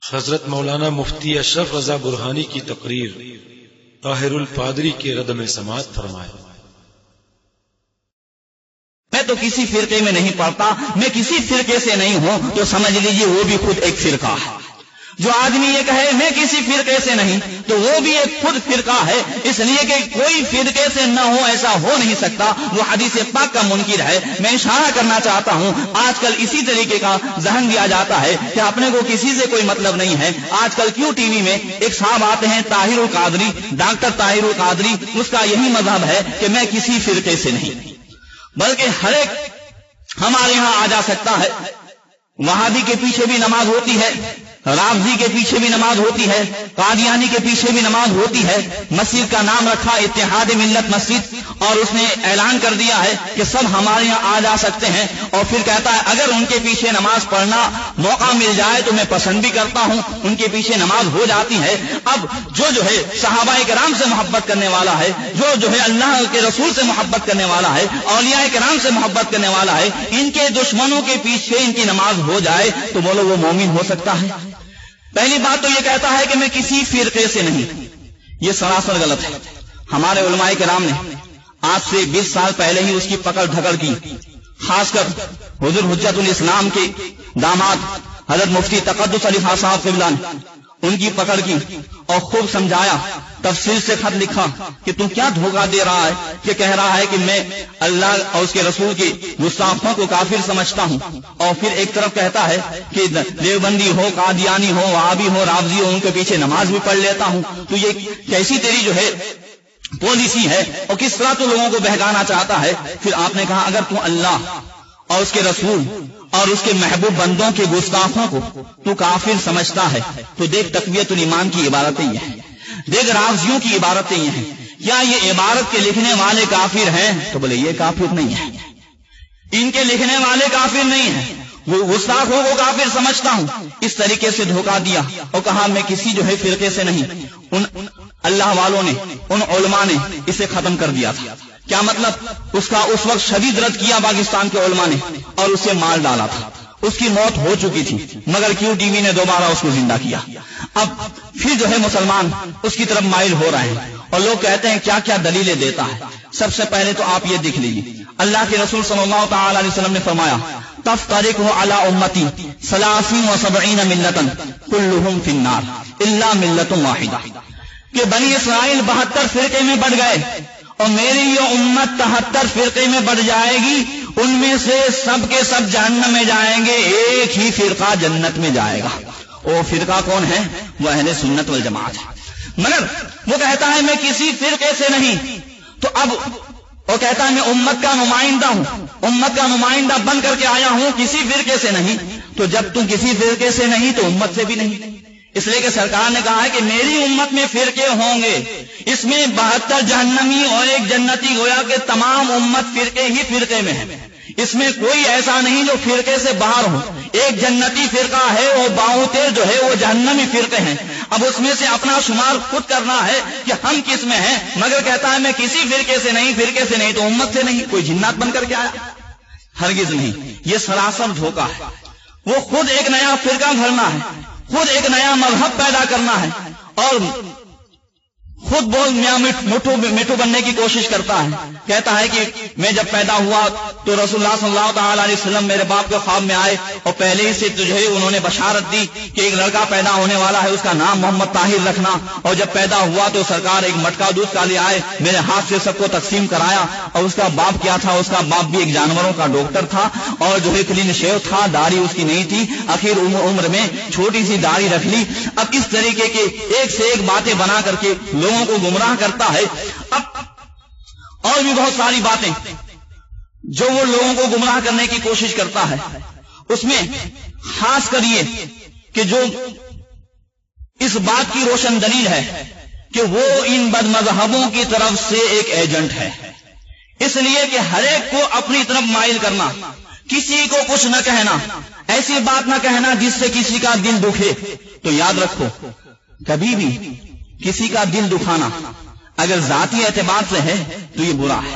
حضرت مولانا مفتی اشرف رضا برہانی کی تقریر طاہر الپادری کے رد میں سماعت فرمائے۔ میں تو کسی فرقے میں نہیں پڑتا، میں کسی فرقے سے نہیں ہوں، تو سمجھ لیجئے وہ بھی خود ایک فرقہ ہے۔ جو آدمی یہ کہے میں کسی فرقے سے نہیں تو وہ بھی ایک خود فرقہ ہے، اس لیے کہ کوئی فرقے سے نہ ہو ایسا ہو نہیں سکتا، وہ حدیث پاک کا منکر ہے۔ میں اشارہ کرنا چاہتا ہوں آج کل اسی طریقے کا ذہن دیا جاتا ہے کہ اپنے کو کسی سے کوئی مطلب نہیں ہے۔ آج کل کیوں ٹی وی میں ایک صاحب آتے ہیں طاہر القادری، ڈاکٹر طاہر القادری، اس کا یہی مذہب ہے کہ میں کسی فرقے سے نہیں، بلکہ ہر ایک ہمارے یہاں آ جا سکتا ہے۔ وہابی کے پیچھے بھی نماز ہوتی ہے، رافضی کے پیچھے بھی نماز ہوتی ہے، قادیانی کے پیچھے بھی نماز ہوتی ہے۔ مسجد کا نام رکھا اتحاد ملت مسجد، اور اس نے اعلان کر دیا ہے کہ سب ہمارے یہاں آ جا سکتے ہیں، اور پھر کہتا ہے اگر ان کے پیچھے نماز پڑھنا موقع مل جائے تو میں پسند بھی کرتا ہوں، ان کے پیچھے نماز ہو جاتی ہے۔ اب جو ہے صحابہ کرام سے محبت کرنے والا ہے، جو ہے اللہ کے رسول سے محبت کرنے والا ہے، اولیاء کرام سے محبت کرنے والا ہے، ان کے دشمنوں کے پیچھے ان کی نماز ہو جائے تو بولو وہ مومن ہو سکتا ہے؟ پہلی بات تو یہ کہتا ہے کہ میں کسی فرقے سے نہیں، یہ سراسر غلط ہے۔ ہمارے علماء کرام نے آج سے 20 سال پہلے ہی اس کی پکڑ دھکڑ کی، خاص کر حضور حجت الاسلام کے داماد حضرت مفتی تقدس علی خان صاحب قبلہ نے ان کی پکڑ کی اور خوب سمجھایا، تفصیل سے خط لکھا کہ تم کیا دھوکہ دے رہا ہے، کہ کہہ رہا ہے کہ میں اللہ اور اس کے رسول کے گستاخوں کو کافر سمجھتا ہوں، اور پھر ایک طرف کہتا ہے کہ دیوبندی ہو، قادیانی ہو، وہابی ہو، رافضی ہو، ان کے پیچھے نماز بھی پڑھ لیتا ہوں۔ تو یہ کیسی تیری جو ہے پالیسی ہے، اور کس طرح تو لوگوں کو بہکانا چاہتا ہے؟ پھر آپ نے کہا اگر تو اللہ اور اس کے رسول اور اس کے محبوب بندوں کے گستاخوں کو تو کافر سمجھتا ہے تو دیکھ تقویت الایمان کی عبارتیں یہ ہیں، دیکھ رافضیوں کی عبارتیں یہ ہیں، کیا یہ عبارت کے لکھنے والے کافر ہیں؟ تو بولے یہ کافر نہیں ہے، ان کے لکھنے والے کافر نہیں ہیں، وہ گستاخوں کو کافر سمجھتا ہوں۔ اس طریقے سے دھوکہ دیا اور کہا میں کسی جو ہے فرقے سے نہیں۔ ان اللہ والوں نے، ان علماء نے اسے ختم کر دیا تھا۔ کیا مطلب؟ اس کا اس وقت شدید رد کیا پاکستان کے علماء نے اور اسے مار ڈالا تھا، اس کی موت ہو چکی تھی، مگر کیوں ٹی وی نے دوبارہ اس کو زندہ کیا؟ اب پھر جو ہے مسلمان اس کی طرف مائل ہو رہے ہیں، اور لوگ کہتے ہیں کیا کیا دلیلیں دیتا ہے۔ سب سے پہلے تو آپ یہ دیکھ لیجیے، اللہ کے رسول صلی اللہ تعالی علیہ وسلم نے فرمایا تفترق علی امتی 73 ملتا کلہم فی النار الا ملت واحدہ، کہ بنی اسرائیل 72 فرقے میں بٹ گئے اور میری یہ امت 73 فرقے میں بٹ جائے گی، ان میں سے سب کے سب جہنم میں جائیں گے، ایک ہی فرقہ جنت میں جائے گا۔ وہ فرقہ کون ہے؟ وہ اہل سنت والجماعت ہے۔ مگر وہ کہتا ہے میں کسی فرقے سے نہیں، تو اب وہ کہتا ہے میں امت کا نمائندہ ہوں، امت کا نمائندہ بن کر کے آیا ہوں، کسی فرقے سے نہیں۔ تو جب تم کسی فرقے سے نہیں تو امت سے بھی نہیں، اس لیے کہ سرکار نے کہا ہے کہ میری امت میں فرقے ہوں گے، اس میں 72 جہنمی اور ایک جنتی، گویا کہ تمام امت فرقے ہی فرقے میں ہے، اس میں کوئی ایسا نہیں جو فرقے سے باہر ہو۔ ایک جنتی فرقہ ہے اور 72 جو ہے وہ جہنمی فرقے ہیں۔ اب اس میں سے اپنا شمار خود کرنا ہے کہ ہم کس میں ہیں، مگر کہتا ہے میں کسی فرقے سے نہیں، فرقے سے نہیں تو امت سے نہیں۔ کوئی جنات بن کر کے آیا؟ ہرگز نہیں، یہ سراسر دھوکہ ہے۔ وہ خود ایک نیا فرقہ بھرنا ہے، خود ایک نیا مذہب پیدا کرنا ہے، اور خود بول میاں مٹھو بننے کی کوشش کرتا ہے۔ کہتا ہے کہ میں جب پیدا ہوا تو رسول اللہ صلی اللہ تعالی علیہ وسلم میرے باپ کے خواب میں آئے اور پہلے ہی سے تجھے انہوں نے بشارت دی کہ ایک لڑکا پیدا ہونے والا ہے، اس کا نام محمد طاہر رکھنا۔ اور جب پیدا ہوا تو سرکار ایک مٹکا دودھ کا لے آئے، میرے ہاتھ سے سب کو تقسیم کرایا، اور اس کا باپ کیا تھا؟ اس کا باپ بھی ایک جانوروں کا ڈاکٹر تھا، اور جو ہے کلین شیو تھا، داڑھی اس کی نہیں تھی، آخر عمر میں چھوٹی سی داڑھی رکھ لی۔ اب اس طریقے کے ایک سے ایک باتیں بنا کر کے لوگوں کو گمراہ کرتا ہے۔ اب اور بھی بہت ساری باتیں جو وہ لوگوں کو گمراہ کرنے کی کوشش کرتا ہے، اس میں خاص کر یہ کہ جو اس بات کی روشن دلیل ہے کہ وہ ان بد مذہبوں کی طرف سے ایک ایجنٹ ہے، اس لیے کہ ہر ایک کو اپنی طرف مائل کرنا، کسی کو کچھ نہ کہنا، ایسی بات نہ کہنا جس سے کسی کا دل دکھے۔ تو یاد رکھو، کبھی بھی کسی کا دل دکھانا اگر ذاتی اعتبار سے ہے تو یہ برا ہے،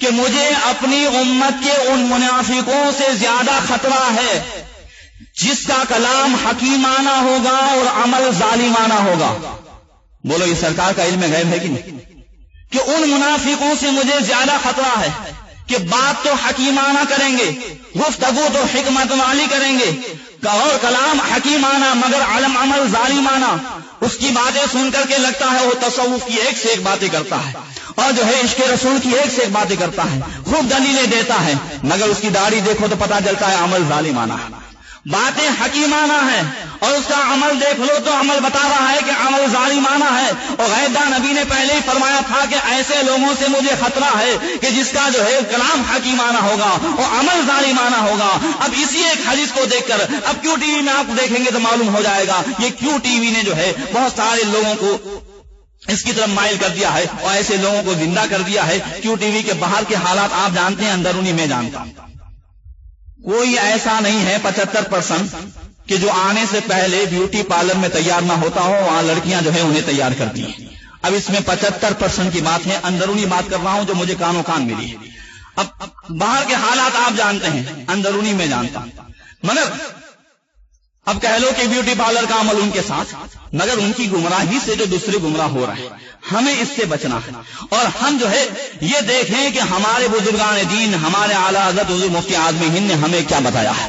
کہ مجھے اپنی امت کے ان منافقوں سے زیادہ خطرہ ہے جس کا کلام حکیمانہ ہوگا اور عمل ظالمانہ ہوگا. بولو یہ سرکار کا علم غیب ہے کہ نہیں؟ کہ ان منافقوں سے مجھے زیادہ خطرہ ہے کہ بات تو حکیمانہ کریں گے, گفتگو تو حکمت والی کریں گے, اور کلام حکیمانہ مگر علم عمل ظالمانہ. اس کی باتیں سن کر کے لگتا ہے وہ تصوف کی ایک سے ایک باتیں کرتا ہے, اور جو ہے عشق رسول کی ایک سے ایک باتیں کرتا ہے, خوب دلیلیں دیتا ہے, مگر اس کی داڑھی دیکھو تو پتہ چلتا ہے عمل ظالمانہ ہے. باتیں حکیمانہ ہیں اور اس کا عمل دیکھ لو تو عمل بتا رہا ہے کہ عمل ظالمانہ ہے. اور غیبدہ نبی نے پہلے ہی فرمایا تھا کہ ایسے لوگوں سے مجھے خطرہ ہے کہ جس کا جو ہے کلام حکیمانہ ہوگا اور عمل ظالمانہ ہوگا. اب اسی ایک حدیث کو دیکھ کر اب کیوں ٹی وی میں آپ دیکھیں گے تو معلوم ہو جائے گا یہ کیوں ٹی وی نے جو ہے بہت سارے لوگوں کو اس کی طرف مائل کر دیا ہے اور ایسے لوگوں کو زندہ کر دیا ہے. کیوں ٹی وی کے باہر کے حالات آپ جانتے ہیں, اندرونی میں جانتا ہوں. کوئی ایسا نہیں ہے 75% کہ جو آنے سے پہلے بیوٹی پارلر میں تیار نہ ہوتا ہو, وہاں لڑکیاں جو ہے انہیں تیار کرتی ہیں. اب اس میں 75% کی بات ہے, اندرونی بات کر رہا ہوں جو مجھے کانوں کان ملی ہے. اب باہر کے حالات آپ جانتے ہیں, اندرونی میں جانتا ہوں. مگر اب کہہ لو کہ بیوٹی پارلر کا عمل ان کے ساتھ, مگر ان کی گمراہی سے جو دوسرے گمراہ ہو رہے ہیں, ہمیں اس سے بچنا ہے. اور ہم جو ہے یہ دیکھیں کہ ہمارے بزرگان دین, ہمارے اعلیٰ حضرت حضور مفتی اعظم ہند نے ہمیں کیا بتایا ہے.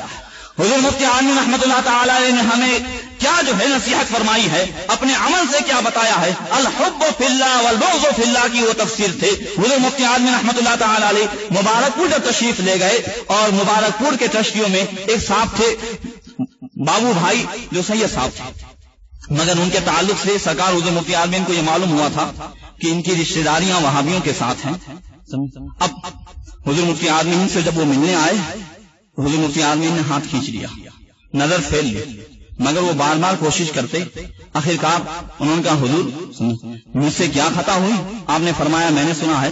حضور مفتی اعظم رحمۃ اللہ تعالی علیہ نے ہمیں کیا جو ہے نصیحت فرمائی ہے, اپنے عمل سے کیا بتایا ہے. الحب فی اللہ والبغض فی اللہ کی وہ تفسیر تھے. حضور مفتی اعظم رحمۃ اللہ تعالی علیہ مبارک پور جب تشریف لے گئے, اور مبارک پور کے ٹرسٹیوں میں ایک صاحب تھے بابو بھائی جو سید صاحب تھے, مگر ان کے تعلق سے سرکار حضور مفتی اعظم کو یہ معلوم ہوا تھا کہ ان کی رشتہ داریاں وہابیوں کے ساتھ ہیں. اب حضور مفتی اعظم سے جب وہ ملنے آئے, حضور مفتی اعظم نے ہاتھ کھینچ لیا, نظر پھیر لی, مگر وہ بار بار کوشش کرتے. آخرکار انہوں نے کہا حضور مجھ سے کیا خطا ہوئی. آپ نے فرمایا میں نے سنا ہے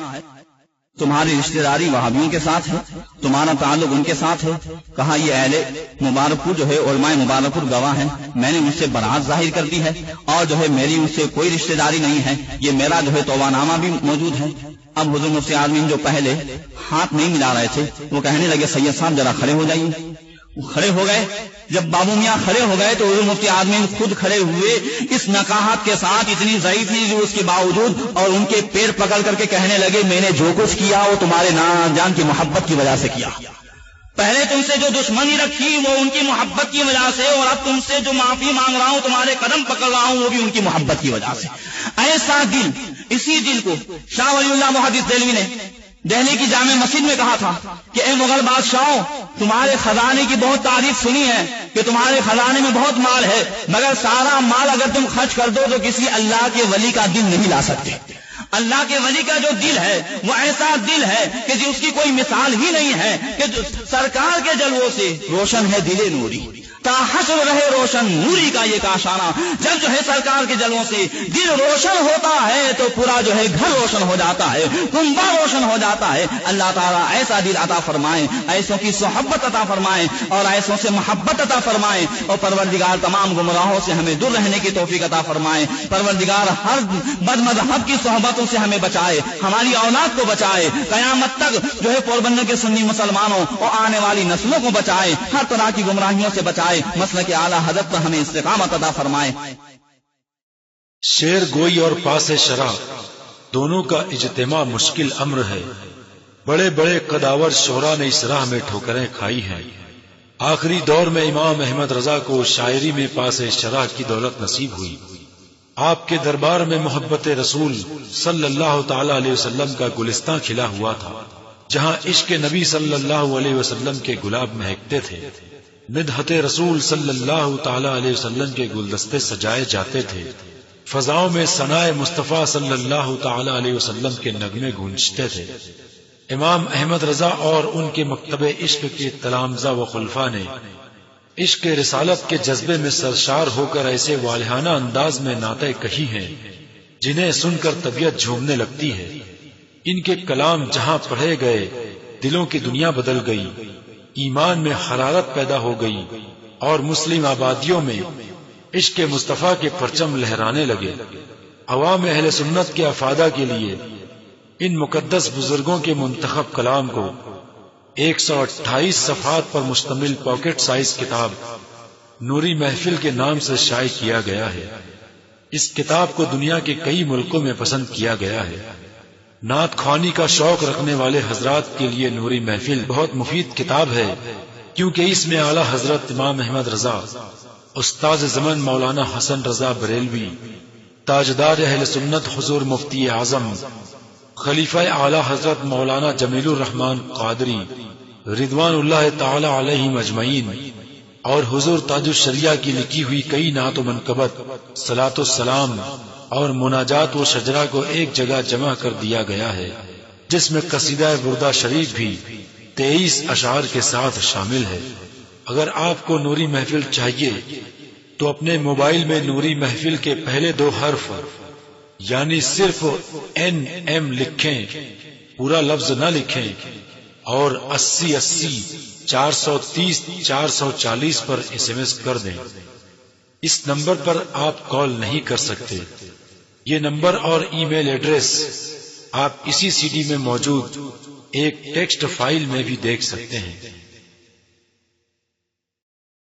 تمہاری رشتہ داری وہابیوں کے ساتھ ہے, تمہارا تعلق ان کے ساتھ ہے. کہا یہ اہل مبارک پور جو ہے علماء مبارک پور گواہ ہیں, میں نے مجھ سے برات ظاہر کر دی ہے, اور جو ہے میری ان سے کوئی رشتہ داری نہیں ہے. یہ میرا جو ہے توبہ نامہ بھی موجود ہے. اب حضور مفتی اعظم جو پہلے ہاتھ نہیں ملا رہے تھے وہ کہنے لگے سید صاحب ذرا کھڑے ہو جائیے. کھڑے ہو گئے. جب بابو میاں کھڑے ہو گئے تو حضور مفتی اعظم خود کھڑے ہوئے اس نقاہت کے ساتھ, اتنی ضعیف تھی جو اس کے باوجود, اور ان کے پیر پکڑ کر کے کہنے لگے میں نے جو کچھ کیا وہ تمہارے جان کی محبت کی وجہ سے کیا. پہلے تم سے جو دشمنی رکھی وہ ان کی محبت کی وجہ سے, اور اب تم سے جو معافی مانگ رہا ہوں تمہارے قدم پکڑ رہا ہوں وہ بھی ان کی محبت کی وجہ سے. ایسا دل, اسی دل کو شاہ ولی اللہ محدث دہلوی نے دہلی کی جامع مسجد میں کہا تھا کہ اے مغل بادشاہوں, تمہارے خزانے کی بہت تعریف سنی ہے کہ تمہارے خزانے میں بہت مال ہے, مگر سارا مال اگر تم خرچ کر دو تو کسی اللہ کے ولی کا دل نہیں لا سکتے. اللہ کے ولی کا جو دل ہے وہ ایسا دل ہے کہ اس کی کوئی مثال ہی نہیں ہے, کہ سرکار کے جلووں سے روشن ہے دل نوری, تا حشر رہے روشن نوری کا یہ کاشانہ. جب جو ہے سرکار کے جلووں سے دل روشن ہوتا ہے تو پورا جو ہے گھر روشن ہو جاتا ہے, کنبہ روشن ہو جاتا ہے. اللہ تعالیٰ ایسا دل عطا فرمائے, ایسوں کی صحبت عطا فرمائے, اور ایسوں سے محبت عطا فرمائے, اور پروردگار تمام گمراہوں سے ہمیں دور رہنے کی توفیق عطا فرمائے. پروردگار ہر بد مذہب کی صحبتوں سے ہمیں بچائے, ہماری اولاد کو بچائے, قیامت تک جو ہے پوربندر کے سنی مسلمانوں اور آنے والی نسلوں کو بچائے, ہر طرح کی گمراہیوں سے بچائے. مسلک اعلیٰ حضرت پر ہمیں استقامت عطا فرمائے. شعر گوئی اور پاس شرع دونوں کا اجتماع مشکل امر ہے. بڑے بڑے قداور شعراء نے اس راہ میں ٹھوکریں کھائی ہیں. آخری دور میں امام احمد رضا کو شاعری میں پاس شرع کی دولت نصیب ہوئی. آپ کے دربار میں محبت رسول صلی اللہ تعالی علیہ وسلم کا گلستان کھلا ہوا تھا, جہاں عشق نبی صلی اللہ علیہ وسلم کے گلاب مہکتے تھے. مدحت رسول صلی اللہ تعالی علیہ وسلم کے گلدستے سجائے جاتے تھے. فضاؤں میں ثنائے مصطفیٰ صلی اللہ تعالی علیہ وسلم کے نغمے گونجتے تھے. امام احمد رضا اور ان کے مکتب عشق کے تلامذہ و خلفاء نے عشق رسالت کے جذبے میں سرشار ہو کر ایسے والہانہ انداز میں نعتیں کہی ہیں جنہیں سن کر طبیعت جھومنے لگتی ہے. ان کے کلام جہاں پڑھے گئے دلوں کی دنیا بدل گئی, ایمان میں حرارت پیدا ہو گئی, اور مسلم آبادیوں میں عشق مصطفیٰ کے پرچم لہرانے لگے. عوام اہل سنت کے افادہ کے لیے ان مقدس بزرگوں کے منتخب کلام کو 128 صفحات پر مشتمل پاکٹ سائز کتاب نوری محفل کے نام سے شائع کیا گیا ہے۔ اس کتاب کو دنیا کے کئی ملکوں میں پسند کیا گیا ہے۔ نعت خوانی کا شوق رکھنے والے حضرات کے لیے نوری محفل بہت مفید کتاب ہے، کیونکہ اس میں اعلی حضرت امام احمد رضا، استاد زمن مولانا حسن رضا بریلوی، تاجدار اہل سنت حضور مفتی اعظم خلیفہ اعلی حضرت مولانا جمیل الرحمن قادری رضوان اللہ تعالی علیہم اجمعین اور حضور تاج الشریعہ کی لکھی ہوئی کئی نعت و منقبت، صلاۃ السلام اور مناجات و شجرہ کو ایک جگہ جمع کر دیا گیا ہے، جس میں قصیدہ بردہ شریف بھی 23 اشعار کے ساتھ شامل ہے۔ اگر آپ کو نوری محفل چاہیے تو اپنے موبائل میں نوری محفل کے پہلے 2 حرف یعنی صرف NM لکھیں، پورا لفظ نہ لکھیں، اور 8080 430 440 پر SMS کر دیں۔ اس نمبر پر آپ کال نہیں کر سکتے۔ یہ نمبر اور ای میل ایڈریس آپ اسی CD میں موجود ایک ٹیکسٹ فائل میں بھی دیکھ سکتے ہیں۔